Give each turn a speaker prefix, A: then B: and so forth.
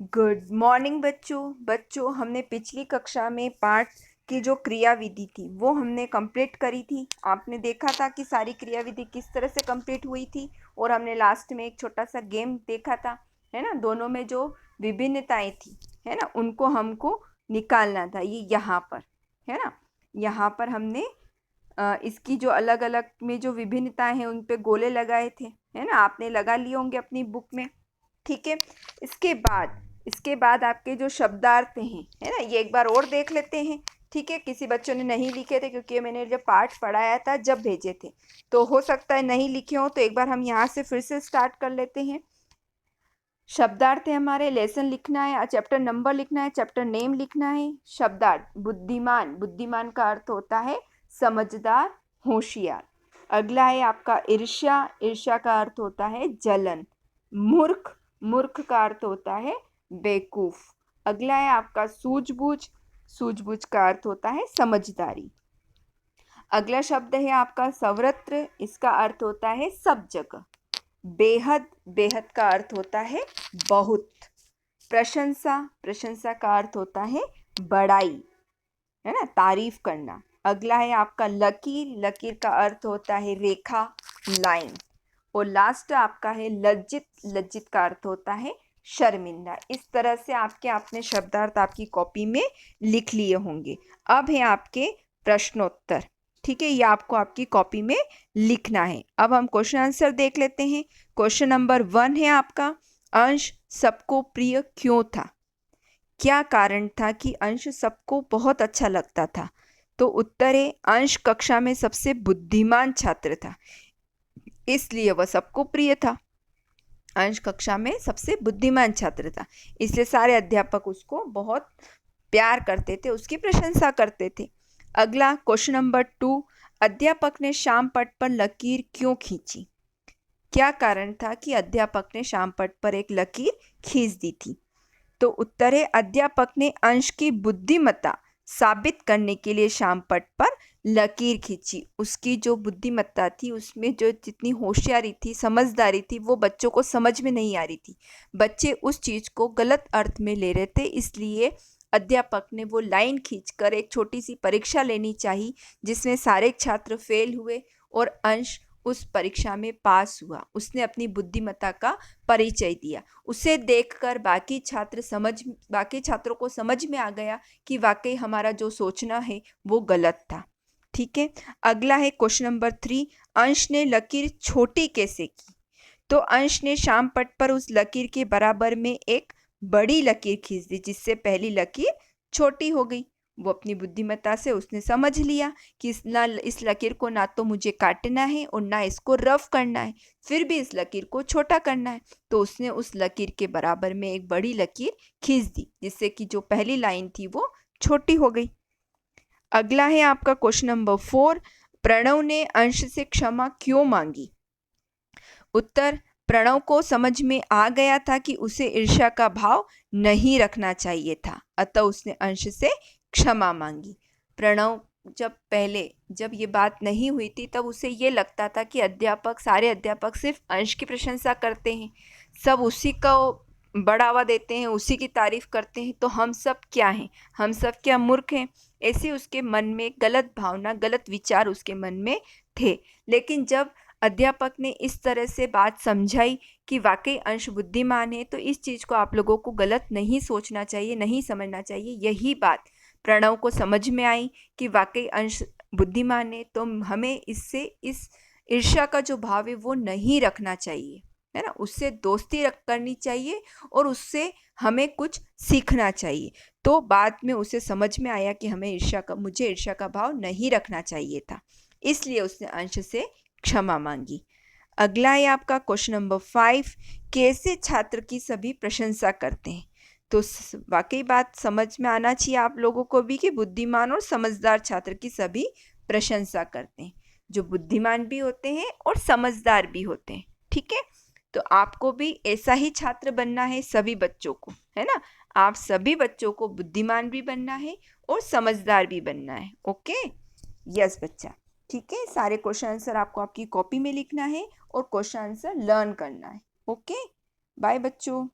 A: Good morning बच्चों हमने पिछली कक्षा में पाठ की जो क्रिया विधि थी वो हमने कंप्लीट करी थी। आपने देखा था कि सारी क्रिया विधि किस तरह से कंप्लीट हुई थी और हमने लास्ट में एक छोटा सा गेम देखा था, है ना। दोनों में जो विभिन्नताएं थी, है ना, उनको हमको निकालना था। ये यहाँ पर, है ना, यहाँ पर हमने इसकी जो अलग अलग में जो विभिन्नताएं हैं उन पे गोले लगाए थे, है ना। आपने लगा लिए होंगे अपनी बुक में, ठीक है। इसके बाद आपके जो शब्दार्थ हैं, है ना, ये एक बार और देख लेते हैं, ठीक है। किसी बच्चों ने नहीं लिखे थे क्योंकि मैंने जब पाठ पढ़ाया था जब भेजे थे, तो हो सकता है नहीं लिखे हो, तो एक बार हम यहाँ से फिर से स्टार्ट कर लेते हैं। शब्दार्थ है हमारे, लेसन लिखना है, चैप्टर नंबर लिखना है, चैप्टर नेम लिखना है। शब्दार्थ बुद्धिमान, बुद्धिमान का अर्थ होता है समझदार, होशियार। अगला है आपका ईर्ष्या, ईर्ष्या का अर्थ होता है जलन। मूर्ख, मूर्ख का अर्थ होता है बेवकूफ। अगला है आपका सूझबूझ, सूझबूझ का अर्थ होता है समझदारी। अगला शब्द है आपका सर्वत्र, इसका अर्थ होता है सब जगह। बेहद, बेहद का अर्थ होता है बहुत। प्रशंसा, प्रशंसा का अर्थ होता है बड़ाई, है ना, तारीफ करना। अगला है आपका लकीर, लकीर का अर्थ होता है रेखा, लाइन। और लास्ट आपका है लज्जित, लज्जित का अर्थ होता है शर्मिंदा। इस तरह से आपने शब्दार्थ आपकी कॉपी में लिख लिए होंगे। अब है आपके प्रश्नोत्तर, ठीक है। ये आपको आपकी कॉपी में लिखना है। अब हम क्वेश्चन आंसर देख लेते हैं। क्वेश्चन नंबर 1 है आपका, अंश सबको प्रिय क्यों था? क्या कारण था कि अंश सबको बहुत अच्छा लगता था? तो उत्तर है अंश कक्षा में सबसे बुद्धिमान छात्र था, इसलिए वह सबको प्रिय था। अंश कक्षा में सबसे बुद्धिमान छात्र था, इसलिए सारे अध्यापक उसको बहुत प्यार करते थे, उसकी प्रशंसा करते थे। अगला क्वेश्चन नंबर 2, अध्यापक ने श्याम पट पर लकीर क्यों खींची? क्या कारण था कि अध्यापक ने श्याम पट पर एक लकीर खींच दी थी? तो उत्तर है अध्यापक ने अंश की बुद्धिमत्ता साबित करने के लिए श्याम पट पर लकीर खींची। उसकी जो बुद्धिमत्ता थी, उसमें जो जितनी होशियारी थी, समझदारी थी, वो बच्चों को समझ में नहीं आ रही थी। बच्चे उस चीज़ को गलत अर्थ में ले रहे थे, इसलिए अध्यापक ने वो लाइन खींचकर एक छोटी सी परीक्षा लेनी चाहिए, जिसमें सारे छात्र फेल हुए और अंश उस परीक्षा में पास हुआ। उसने अपनी बुद्धिमत्ता का परिचय दिया। उसे देखकर बाकी छात्रों को समझ में आ गया कि वाकई हमारा जो सोचना है वो गलत था, ठीक है। अगला है क्वेश्चन नंबर 3, अंश ने लकीर छोटी कैसे की? तो अंश ने श्याम पट पर उस लकीर के बराबर में एक बड़ी लकीर खींच दी, जिससे पहली लकीर छोटी हो गई। वो अपनी बुद्धिमत्ता से उसने समझ लिया कि इस लकीर को ना तो मुझे काटना है और ना इसको रफ करना है, फिर भी इस लकीर को छोटा करना है। तो उसने उस लकीर के बराबर में एक बड़ी लकीर खींच दी, जिससे कि जो पहली लाइन थी वो छोटी हो गई। अगला है आपका क्वेश्चन नंबर 4, प्रणव ने अंश से क्षमा क्यों मांगी? उत्तर, प्रणव को समझ में आ गया था कि उसे ईर्ष्या का भाव नहीं रखना चाहिए था, अतः उसने अंश से क्षमा मांगी। प्रणव जब ये बात नहीं हुई थी, तब उसे ये लगता था कि सारे अध्यापक सिर्फ अंश की प्रशंसा करते हैं, सब उसी को बढ़ावा देते हैं, उसी की तारीफ करते हैं, तो हम सब क्या हैं, हम सब क्या मूर्ख हैं? ऐसे उसके मन में गलत भावना, गलत विचार उसके मन में थे। लेकिन जब अध्यापक ने इस तरह से बात समझाई कि वाकई अंश बुद्धिमान है, तो इस चीज़ को आप लोगों को गलत नहीं सोचना चाहिए, नहीं समझना चाहिए। यही बात प्रणव को समझ में आई कि वाकई अंश बुद्धिमान है, तो हमें इस ईर्ष्या का जो भाव है वो नहीं रखना चाहिए, है ना। उससे दोस्ती करनी चाहिए और उससे हमें कुछ सीखना चाहिए। तो बाद में उसे समझ में आया कि मुझे ईर्ष्या का भाव नहीं रखना चाहिए था, इसलिए उसने अंश से क्षमा मांगी। अगला है आपका क्वेश्चन नंबर 5, कैसे छात्र की सभी प्रशंसा करते हैं? तो वाकई बात समझ में आना चाहिए आप लोगों को भी कि बुद्धिमान और समझदार छात्र की सभी प्रशंसा करते हैं। जो बुद्धिमान भी होते हैं और समझदार भी होते हैं, ठीक है। तो आपको भी ऐसा ही छात्र बनना है, सभी बच्चों को, है ना। आप सभी बच्चों को बुद्धिमान भी बनना है और समझदार भी बनना है। ओके, यस बच्चा, ठीक है। सारे क्वेश्चन आंसर आपको आपकी कॉपी में लिखना है और क्वेश्चन आंसर लर्न करना है। ओके, बाय बच्चों।